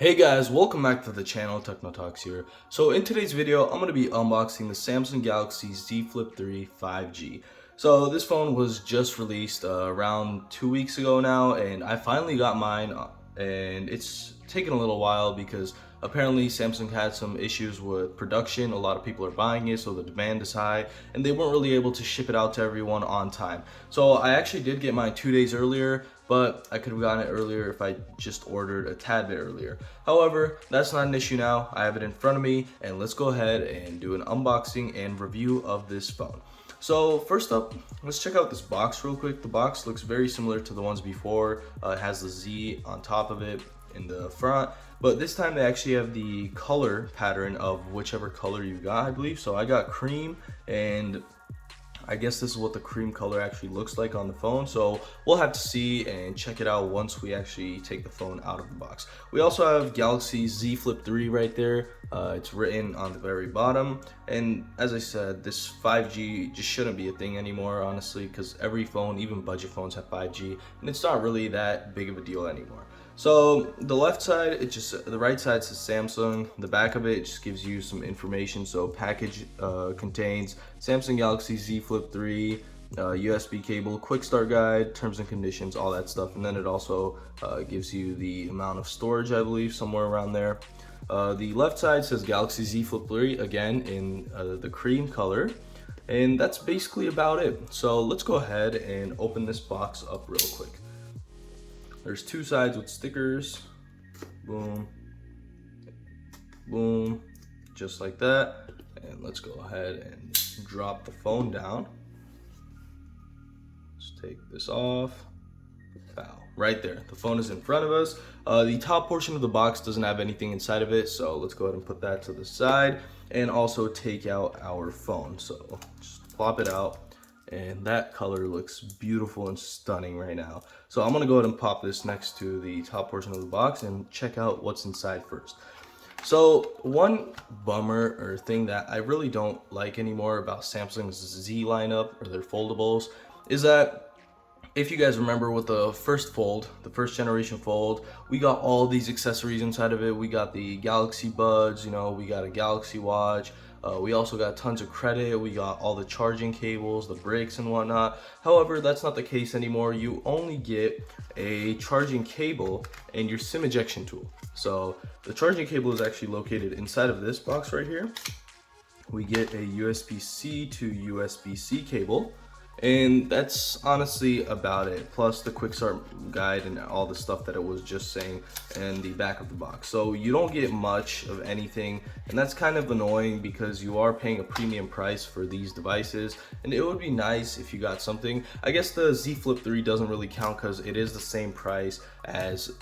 Hey guys, welcome back to the channel. Techno Talks here. So in today's video, I'm going to be unboxing the Samsung Galaxy Z Flip 3 5G. So this phone was just released around 2 weeks ago now, and I finally got mine, and it's taken a little while because apparently Samsung had some issues with production. A lot of people are buying it, so the demand is high, and they weren't really able to ship it out to everyone on time. So I actually did get mine 2 days earlier, but I could have gotten it earlier if I just ordered a tad bit earlier. However, that's not an issue now. I have it in front of me, and let's go ahead and do an unboxing and review of this phone. So first up, let's check out this box real quick. The box looks very similar to the ones before. It has the Z on top of it in the front, but this time they actually have the color pattern of whichever color you got, I believe. So I got cream, and I guess this is what the cream color actually looks like on the phone. So we'll have to see and check it out once we actually take the phone out of the box. We also have Galaxy Z Flip 3 right there. It's written on the very bottom. And as I said, this 5G just shouldn't be a thing anymore, honestly, because every phone, even budget phones, have 5G, and it's not really that big of a deal anymore. So the left side, the right side says Samsung. The back of it just gives you some information. So package contains Samsung Galaxy Z Flip 3, USB cable, quick start guide, terms and conditions, all that stuff. And then it also gives you the amount of storage, I believe, somewhere around there. The left side says Galaxy Z Flip 3, again in the cream color. And that's basically about it. So let's go ahead and open this box up real quick. There's two sides with stickers. Boom, boom, just like that. And let's go ahead and drop the phone down. Let's take this off. Wow, right there. The phone is in front of us. The top portion of the box doesn't have anything inside of it, so let's go ahead and put that to the side and also take out our phone. So just plop it out. And that color looks beautiful and stunning right now. So I'm gonna go ahead and pop this next to the top portion of the box and check out what's inside first. So one bummer or thing that I really don't like anymore about Samsung's Z lineup or their foldables is that, if you guys remember with the first fold, the first generation fold, we got all these accessories inside of it. We got the Galaxy Buds, we got a Galaxy Watch. We also got tons of credit. We got all the charging cables, the bricks and whatnot. However, that's not the case anymore. You only get a charging cable and your SIM ejection tool. So the charging cable is actually located inside of this box right here. We get a USB-C to USB-C cable. And that's honestly about it, plus the quick start guide and all the stuff that it was just saying in the back of the box. So you don't get much of anything, and that's kind of annoying because you are paying a premium price for these devices, and it would be nice if you got something. I guess the Z Flip 3 doesn't really count because it is the same price as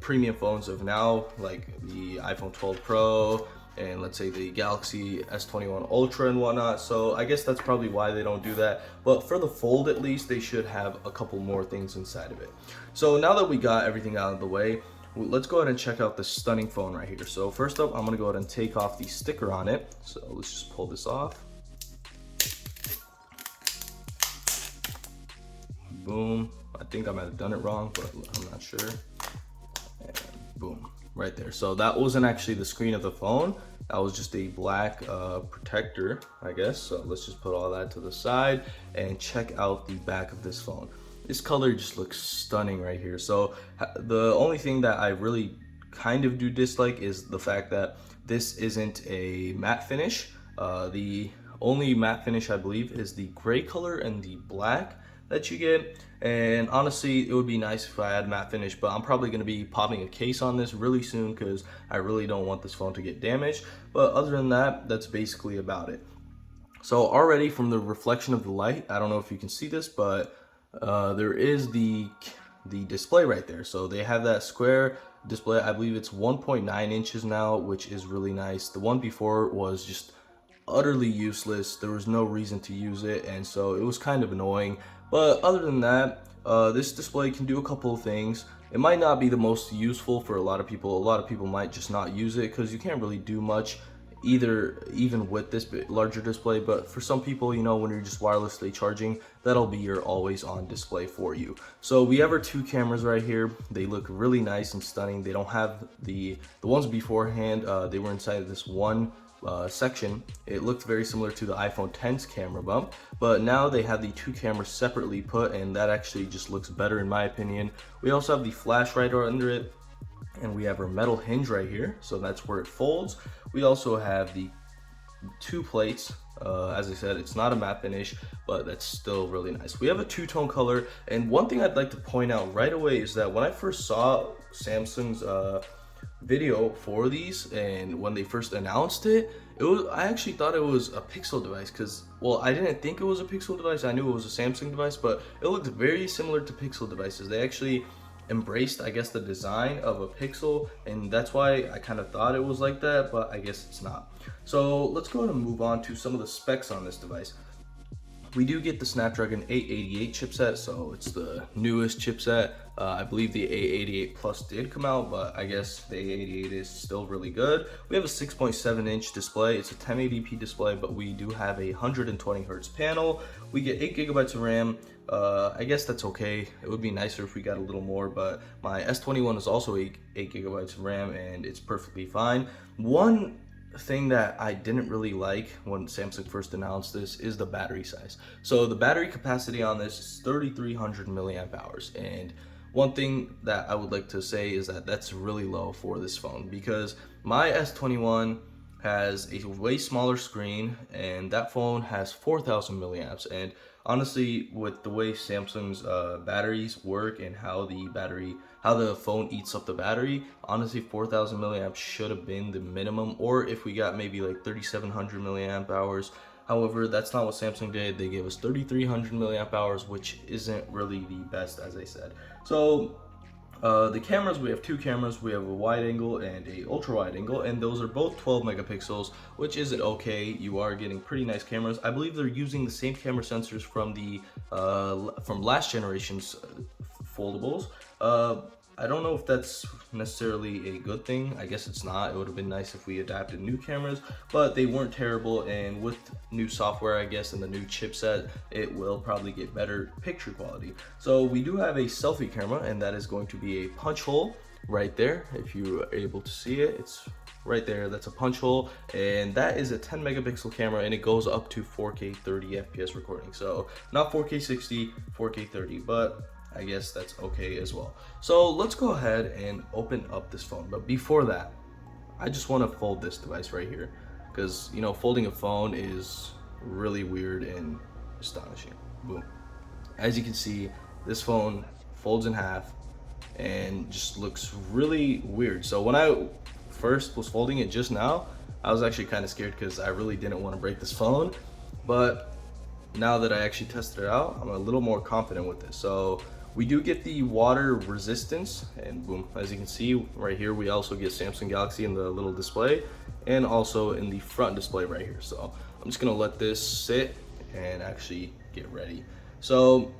premium phones of now, like the iPhone 12 Pro, and let's say the Galaxy S21 Ultra and whatnot. So I guess that's probably why they don't do that. But for the Fold, at least, they should have a couple more things inside of it. So now that we got everything out of the way, let's go ahead and check out this stunning phone right here. So first up, I'm gonna go ahead and take off the sticker on it. So let's just pull this off. Boom. I think I might have done it wrong, but I'm not sure. And boom. Right there. So that wasn't actually the screen of the phone. That was just a black protector, I guess. So let's just put all that to the side and check out the back of this phone. This color just looks stunning right here. So the only thing that I really kind of do dislike is the fact that this isn't a matte finish. The only matte finish, I believe, is the gray color and the black that you get. And honestly, it would be nice if I had matte finish, but I'm probably going to be popping a case on this really soon because I really don't want this phone to get damaged. But other than that, that's basically about it. So already from the reflection of the light, I don't know if you can see this, but there is the display right there. So they have that square display. I believe it's 1.9 inches now, which is really nice. The one before was just utterly useless. There was no reason to use it, and so it was kind of annoying. But other than that, this display can do a couple of things. It might not be the most useful for a lot of people. A lot of people might just not use it because you can't really do much even with this larger display, but for some people, you know, when you're just wirelessly charging, that'll be your always on display for you. So we have our two cameras right here. They look really nice and stunning. They don't have the ones beforehand. They were inside of this one section. It looked very similar to the iPhone X's camera bump, but now they have the two cameras separately put, and that actually just looks better in my opinion. We also have the flash right under it, and we have our metal hinge right here, so that's where it folds. We also have the two plates. As I said, it's not a matte finish, but that's still really nice. We have a two-tone color, and one thing I'd like to point out right away is that when I first saw Samsung's video for these, and when they first announced it, I actually thought it was a Pixel device, because, well, I didn't think it was a Pixel device. I knew it was a Samsung device, but it looked very similar to Pixel devices. They actually embraced, I guess, the design of a Pixel, and that's why I kind of thought it was like that, but I guess it's not. So let's go ahead and move on to some of the specs on this device. We do get the Snapdragon 888 chipset, so it's the newest chipset. I believe the 888 Plus did come out, but I guess the 888 is still really good. We have a 6.7-inch display. It's a 1080p display, but we do have a 120 hertz panel. We get 8 gigabytes of RAM. I guess that's okay. It would be nicer if we got a little more, but my S21 is also 8 gigabytes of RAM, and it's perfectly fine. One thing that I didn't really like when Samsung first announced this is the battery size. So the battery capacity on this is 3,300 milliamp hours, and one thing that I would like to say is that that's really low for this phone, because my S21 has a way smaller screen, and that phone has 4,000 milliamps. And honestly, with the way Samsung's batteries work and how the phone eats up the battery, honestly 4,000 milliamps should have been the minimum, or if we got maybe like 3,700 milliamp hours. However, that's not what Samsung did. They gave us 3,300 milliamp hours, which isn't really the best, as I said. So the cameras, we have two cameras. We have a wide angle and a ultra wide angle, and those are both 12 megapixels, which isn't okay. You are getting pretty nice cameras. I believe they're using the same camera sensors from the from last generation's foldables. I don't know if that's necessarily a good thing. I guess it's not. It would have been nice if we adapted new cameras, but they weren't terrible, and with new software, I guess, and the new chipset, it will probably get better picture quality. So we do have a selfie camera, and that is going to be a punch hole right there. If you are able to see it, it's right there. That's a punch hole, and that is a 10 megapixel camera, and it goes up to 4K 30 FPS recording. So not 4K 60, 4K 30, but I guess that's okay as well. So let's go ahead and open up this phone. But before that, I just want to fold this device right here, because, you know, folding a phone is really weird and astonishing. Boom. As you can see, this phone folds in half and just looks really weird. So when I first was folding it just now, I was actually kind of scared because I really didn't want to break this phone. But now that I actually tested it out, I'm a little more confident with this. So we do get the water resistance, and boom, as you can see right here, we also get Samsung Galaxy in the little display and also in the front display right here. So I'm just gonna let this sit and actually get ready. So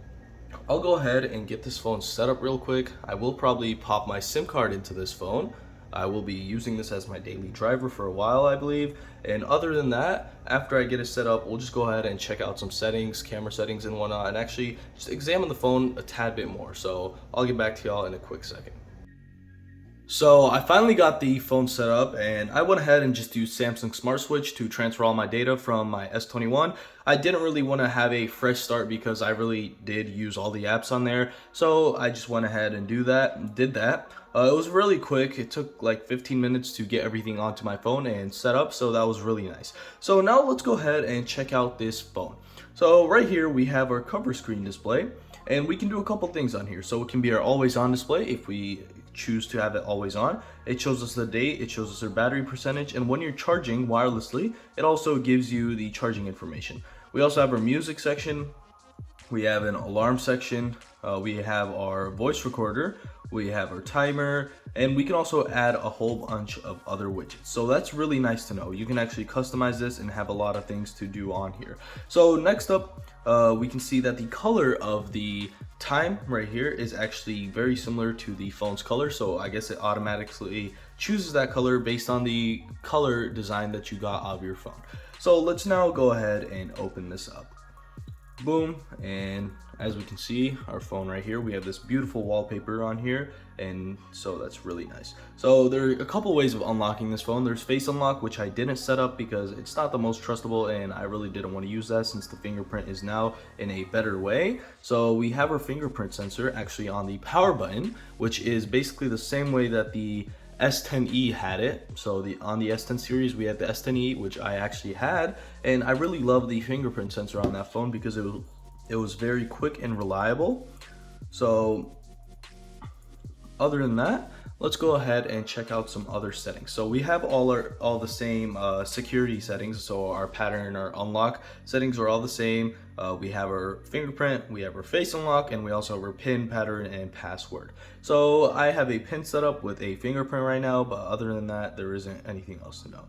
I'll go ahead and get this phone set up real quick. I will probably pop my SIM card into this phone. I will be using this as my daily driver for a while, I believe. And other than that, after I get it set up, we'll just go ahead and check out some settings, camera settings and whatnot, and actually just examine the phone a tad bit more. So I'll get back to y'all in a quick second. So I finally got the phone set up, and I went ahead and just used Samsung Smart Switch to transfer all my data from my S21. I didn't really want to have a fresh start because I really did use all the apps on there. So I just went ahead and did that. It was really quick. It took like 15 minutes to get everything onto my phone and set up, so that was really nice. So now let's go ahead and check out this phone. So right here we have our cover screen display, and we can do a couple things on here. So it can be our always on display if we choose to have it always on. It shows us the date, it shows us our battery percentage, and when you're charging wirelessly, it also gives you the charging information. We also have our music section, we have an alarm section, we have our voice recorder, we have our timer, and we can also add a whole bunch of other widgets. So that's really nice to know. You can actually customize this and have a lot of things to do on here. So next up, we can see that the color of the time right here is actually very similar to the phone's color, so I guess it automatically chooses that color based on the color design that you got of your phone. So let's now go ahead and open this up. Boom, and as we can see, our phone right here, we have this beautiful wallpaper on here, and so that's really nice. So there are a couple ways of unlocking this phone. There's face unlock, which I didn't set up because it's not the most trustable, and I really didn't want to use that since the fingerprint is now in a better way. So we have our fingerprint sensor actually on the power button, which is basically the same way that the S10e had it. So on the S10 series we had the S10e, which I actually had, and I really love the fingerprint sensor on that phone because it was very quick and reliable. So other than that, let's go ahead and check out some other settings. So we have all the same security settings. So our pattern, our unlock settings are all the same. We have our fingerprint, we have our face unlock, and we also have our pin, pattern, and password. So I have a pin set up with a fingerprint right now, but other than that, there isn't anything else to know.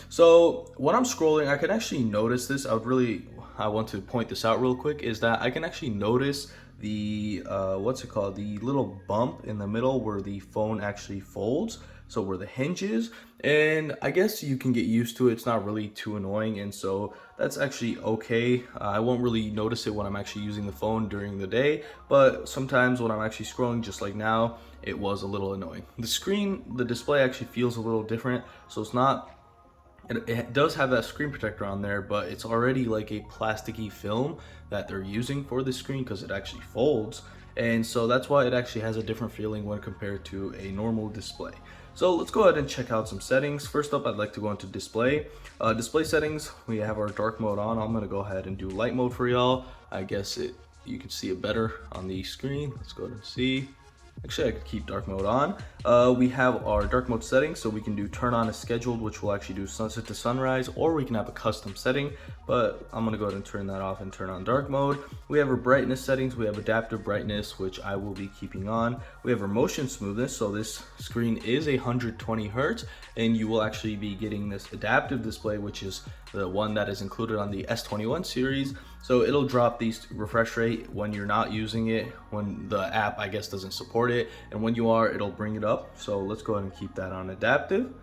So when I'm scrolling, I can actually notice this. I want to point this out real quick, is that I can actually notice the what's it called, the little bump in the middle where the phone actually folds, so where the hinge is, and I guess you can get used to it. It's not really too annoying, and so that's actually okay. I won't really notice it when I'm actually using the phone during the day, but sometimes when I'm actually scrolling, just like now, it was a little annoying. The display actually feels a little different, so it's not, it does have that screen protector on there, but it's already like a plasticky film that they're using for the screen because it actually folds, and so that's why it actually has a different feeling when compared to a normal display. So let's go ahead and check out some settings. First up, I'd like to go into display. Display settings, we have our dark mode on. I'm gonna go ahead and do light mode for y'all. I guess you can see it better on the screen. Let's go ahead and see. Actually, I could keep dark mode on. We have our dark mode settings, so we can do turn on as scheduled, which will actually do sunset to sunrise, or we can have a custom setting, but I'm gonna go ahead and turn that off and turn on dark mode. We have our brightness settings. We have adaptive brightness, which I will be keeping on. We have our motion smoothness, so this screen is 120 Hertz, and you will actually be getting this adaptive display, which is the one that is included on the S21 series. So it'll drop the refresh rate when you're not using it, when the app, I guess, doesn't support it, and when you are, it'll bring it up. So let's go ahead and keep that on adaptive.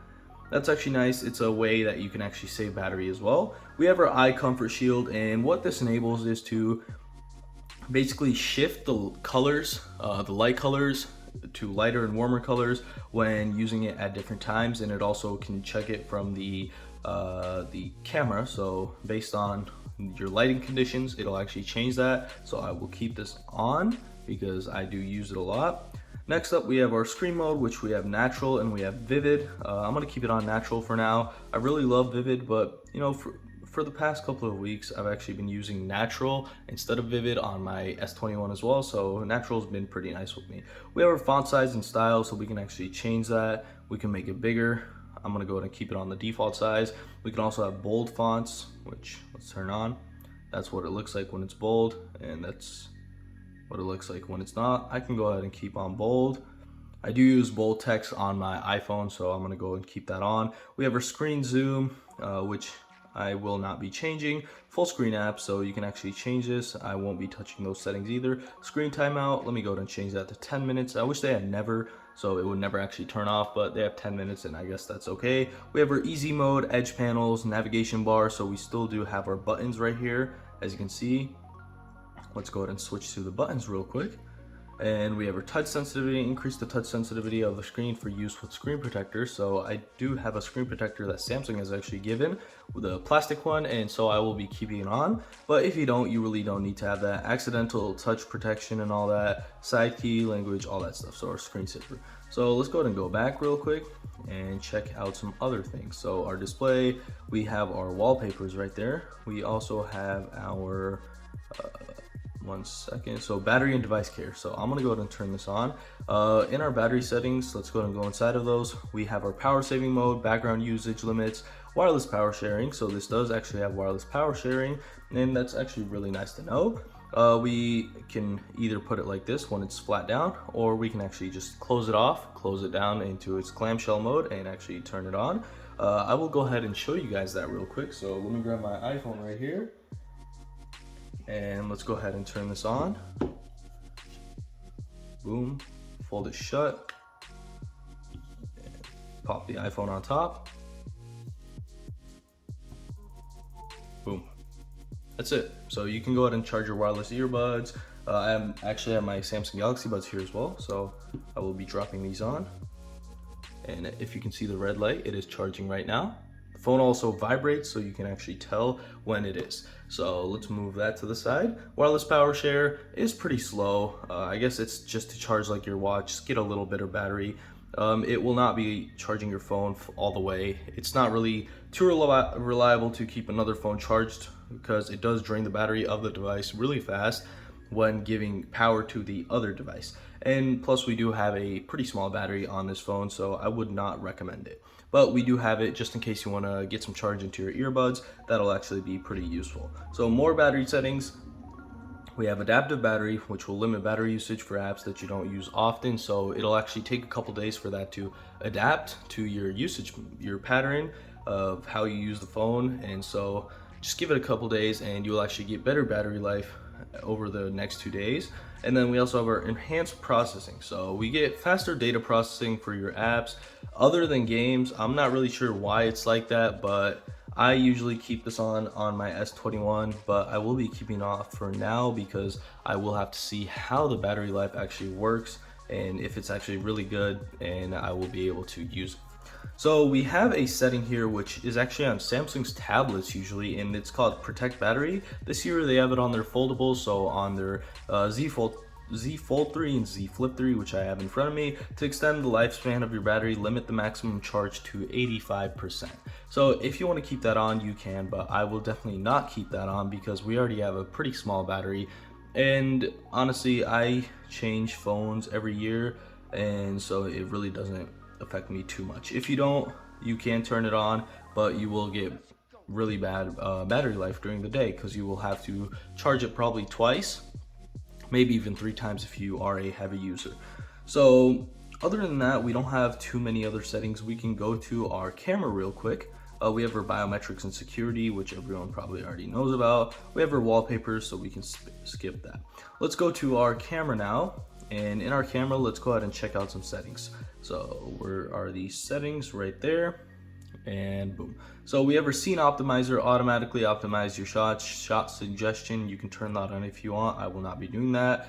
That's actually nice. It's a way that you can actually save battery as well. We have our eye comfort shield, and what this enables is to basically shift the colors, the light colors, to lighter and warmer colors when using it at different times, and it also can check it from the camera. So based on your lighting conditions, it'll actually change that. So I will keep this on because I do use it a lot. Next up, we have our screen mode, which we have natural and we have vivid. I'm gonna keep it on natural for now. I really love vivid, but you know, for the past couple of weeks, I've actually been using natural instead of vivid on my S21 as well, so natural's been pretty nice with me. We have our font size and style, so we can actually change that. We can make it bigger. I'm gonna go ahead and keep it on the default size. We can also have bold fonts, which let's turn on. That's what it looks like when it's bold, and that's what it looks like when it's not. I can go ahead and keep on bold. I do use bold text on my iPhone, so I'm gonna go and keep that on. We have our screen zoom, which I will not be changing. Full screen app, so you can actually change this. I won't be touching those settings either. Screen timeout, let me go ahead and change that to 10 minutes. I wish they had never, so it would never actually turn off, but they have 10 minutes and I guess that's okay. We have our easy mode, edge panels, navigation bar, so we still do have our buttons right here, as you can see. Let's go ahead and switch to the buttons real quick. And we have our touch sensitivity, increase the touch sensitivity of the screen for use with screen protector. So I do have a screen protector that Samsung has actually given, with a plastic one, and so I will be keeping it on. But if you don't, you really don't need to have that. Accidental touch protection and all that, side key, language, all that stuff, so our screensaver. So let's go ahead and go back real quick and check out some other things. So our display, we have our wallpapers right there. We also have our, one second. So battery and device care. So I'm gonna go ahead and turn this on. In our battery settings, let's go ahead and go inside of those. We have our power saving mode, background usage limits, wireless power sharing. So this does actually have wireless power sharing, and that's actually really nice to know. We can either put it like this when it's flat down, or we can actually just close it off, close it down into its clamshell mode, and actually turn it on. I will go ahead and show you guys that real quick. So let me grab my iPhone right here. And let's go ahead and turn this on. boom, fold it shut, pop the iPhone on top, boom. That's it. So you can go ahead and charge your wireless earbuds. I actually have my Samsung Galaxy Buds here as well, so I will be dropping these on. And if you can see the red light, it is charging right now. The phone also vibrates, so you can actually tell when it is. So let's move that to the side. Wireless power share is pretty slow. I guess it's just to charge like your watch, just get a little bit of battery. It will not be charging your phone all the way. It's not really too reliable to keep another phone charged because it does drain the battery of the device really fast when giving power to the other device. And plus we do have a pretty small battery on this phone, so I would not recommend it. But we do have it just in case you want to get some charge into your earbuds. That'll actually be pretty useful. So more battery settings. We have adaptive battery, which will limit battery usage for apps that you don't use often. So it'll actually take a couple days for that to adapt to your usage, your pattern of how you use the phone. And so just give it a couple days and you'll actually get better battery life over the next 2 days. And then we also have our enhanced processing. So we get faster data processing for your apps. Other than games, I'm not really sure why it's like that, but I usually keep this on my S21, but I will be keeping it off for now because I will have to see how the battery life actually works and if it's actually really good, and I will be able to use it. So we have a setting here which is actually on Samsung's tablets usually, and it's called Protect Battery. This year they have it on their foldables, so on their Z Fold 3 and Z Flip 3, which I have in front of me. To extend the lifespan of your battery, limit the maximum charge to 85%. So if you want to keep that on, you can, but I will definitely not keep that on because we already have a pretty small battery. And honestly, I change phones every year, and so it really doesn't affect me too much. If you don't, you can turn it on, but you will get really bad battery life during the day because you will have to charge it probably twice, maybe even 3 times if you are a heavy user. So other than that, we don't have too many other settings. We can go to our camera real quick. We have our biometrics and security, which everyone probably already knows about. We have our wallpapers, so we can skip that. Let's go to our camera now, and in our camera, let's go ahead and check out some settings. So where are these settings? Right there, and boom. So we have our scene optimizer, automatically optimize your shots, shot suggestion. You can turn that on if you want. I will not be doing that.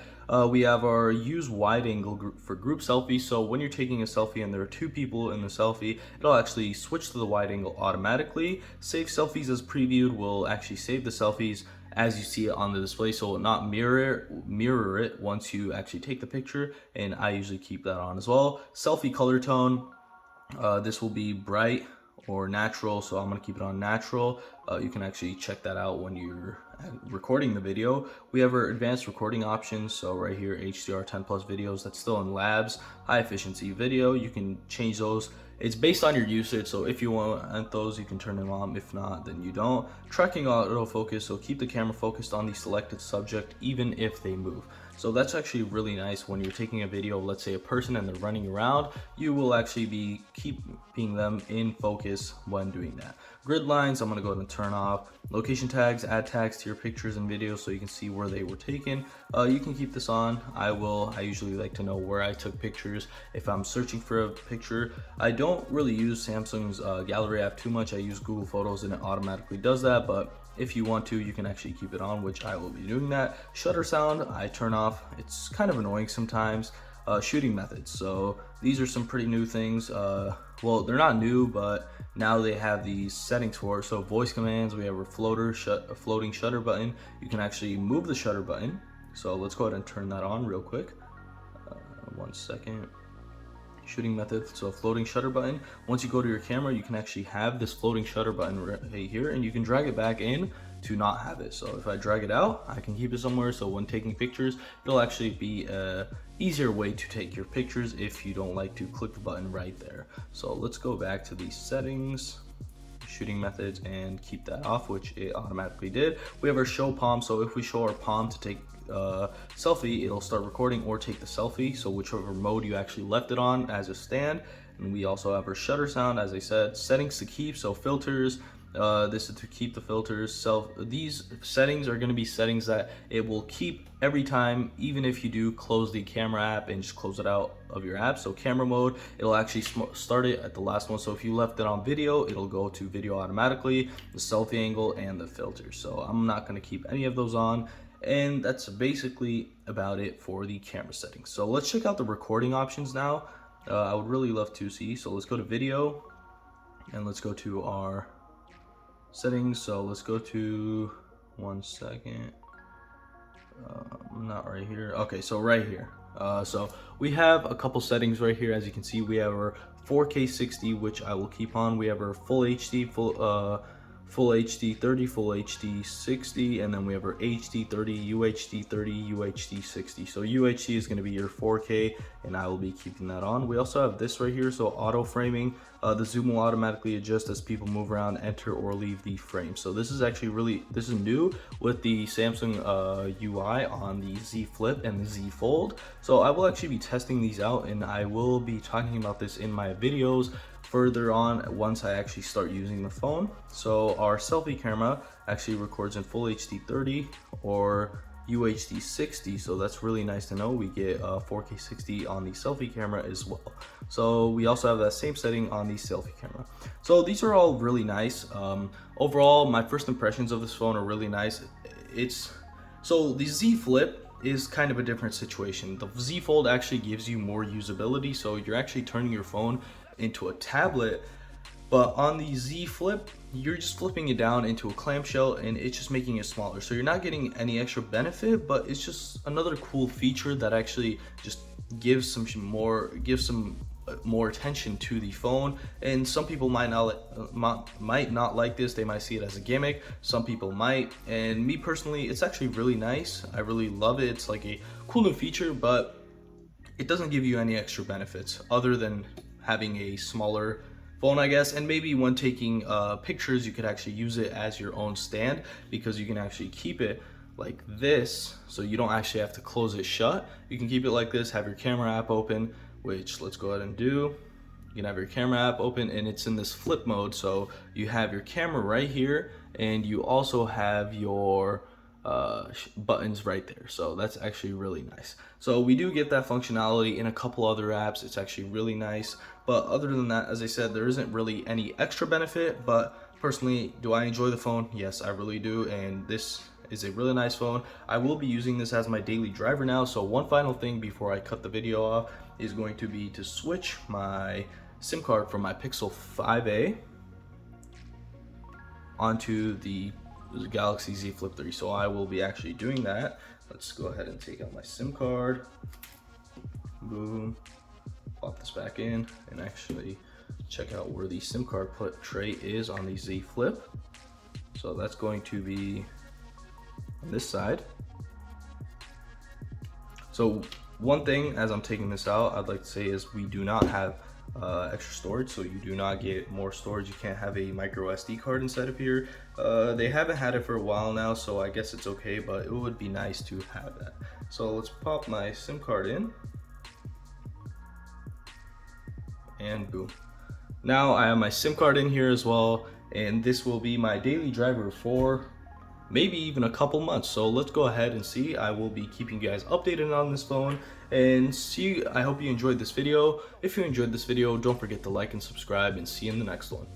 We have our use wide angle for group selfies. So when you're taking a selfie and there are 2 people in the selfie, it'll actually switch to the wide angle automatically. Save selfies as previewed will actually save the selfies as you see it on the display, so it will not mirror it once you actually take the picture, and I usually keep that on as well. Selfie color tone, this will be bright or natural, so I'm gonna keep it on natural. You can actually check that out when you're recording the video. We have our advanced recording options, so right here, HDR 10 plus videos, that's still in labs. High efficiency video, you can change those. It's based on your usage, so if you want those, you can turn them on. If not, then you don't. Tracking autofocus, so keep the camera focused on the selected subject even if they move. So that's actually really nice when you're taking a video of, let's say, a person and they're running around. You will actually be keeping them in focus when doing that. Grid lines, I'm gonna go ahead and turn off. Location tags, add tags to your pictures and videos so you can see where they were taken. You can keep this on. I usually like to know where I took pictures if I'm searching for a picture. I don't really use Samsung's gallery app too much. I use Google Photos and it automatically does that, but if you want to, you can actually keep it on, which I will be doing that. Shutter sound, I turn off. It's kind of annoying sometimes. Shooting methods, so these are some pretty new things. Well, they're not new, but now they have these settings for it. So voice commands, we have a floating shutter button. You can actually move the shutter button. So let's go ahead and turn that on real quick. 1 second. Shooting method, so floating shutter button. Once you go to your camera, you can actually have this floating shutter button right here, and you can drag it back in to not have it. So if I drag it out, I can keep it somewhere, so when taking pictures, it'll actually be a easier way to take your pictures if you don't like to click the button right there. So let's go back to these settings, shooting methods, and keep that off, which it automatically did. We have our show palm, so if we show our palm to take selfie, it'll start recording or take the selfie, so whichever mode you actually left it on as a stand. And we also have our shutter sound, as I said. Settings to keep, so filters, This is to keep the filters. These settings are going to be settings that it will keep every time, even if you do close the camera app and just close it out of your app. So camera mode, it'll actually start it at the last one. So if you left it on video, it'll go to video automatically, the selfie angle, and the filter. So I'm not going to keep any of those on. And that's basically about it for the camera settings. So let's check out the recording options now. I would really love to see. So let's go to video and let's go to our settings. So let's go to, one second, not right here. Okay, so right here. So we have a couple settings right here. As you can see, we have our 4K 60, which I will keep on. We have our full HD, full HD 30, full HD 60, and then we have our HD 30, UHD 30, UHD 60. So UHD is going to be your 4K, and I will be keeping that on. We also have this right here, so auto framing. The zoom will automatically adjust as people move around, enter, or leave the frame. So this is actually this is new with the Samsung UI on the Z Flip and the Z Fold. So I will actually be testing these out, and I will be talking about this in my videos further on once I actually start using the phone. So our selfie camera actually records in full HD 30 or UHD 60, so that's really nice to know. We get 4K 60 on the selfie camera as well. So we also have that same setting on the selfie camera. So these are all really nice. Overall, my first impressions of this phone are really nice. So the Z Flip is kind of a different situation. The Z Fold actually gives you more usability, so you're actually turning your phone into a tablet. But on the Z Flip, you're just flipping it down into a clamshell and it's just making it smaller. So you're not getting any extra benefit, but it's just another cool feature that actually just gives some more attention to the phone. And some people might not like this. They might see it as a gimmick. Some people might. And me personally, it's actually really nice. I really love it. It's like a cool new feature, but it doesn't give you any extra benefits other than having a smaller phone, I guess. And maybe when taking pictures, you could actually use it as your own stand, because you can actually keep it like this, so you don't actually have to close it shut. You can keep it like this, have your camera app open, which let's go ahead and do. You can have your camera app open, and it's in this flip mode, so you have your camera right here, and you also have your buttons right there. So that's actually really nice. So we do get that functionality in a couple other apps. It's actually really nice, but other than that, as I said, there isn't really any extra benefit. But personally, do I enjoy the phone? Yes, I really do, and this is a really nice phone. I will be using this as my daily driver now. So one final thing before I cut the video off is going to be to switch my SIM card from my Pixel 5a onto the Galaxy Z Flip 3. So I will be actually doing that. Let's go ahead and take out my SIM card. Boom. Pop this back in and actually check out where the SIM card tray is on the Z Flip. So that's going to be on this side. So one thing as I'm taking this out, I'd like to say is we do not have extra storage, so you do not get more storage. You can't have a micro SD card inside of here. They haven't had it for a while now, so I guess it's okay, but it would be nice to have that. So let's pop my SIM card in, and boom. Now I have my SIM card in here as well, and this will be my daily driver for maybe even a couple months. So let's go ahead and see. I will be keeping you guys updated on this phone, and I hope you enjoyed this video. If you enjoyed this video, don't forget to like and subscribe, and see you in the next one.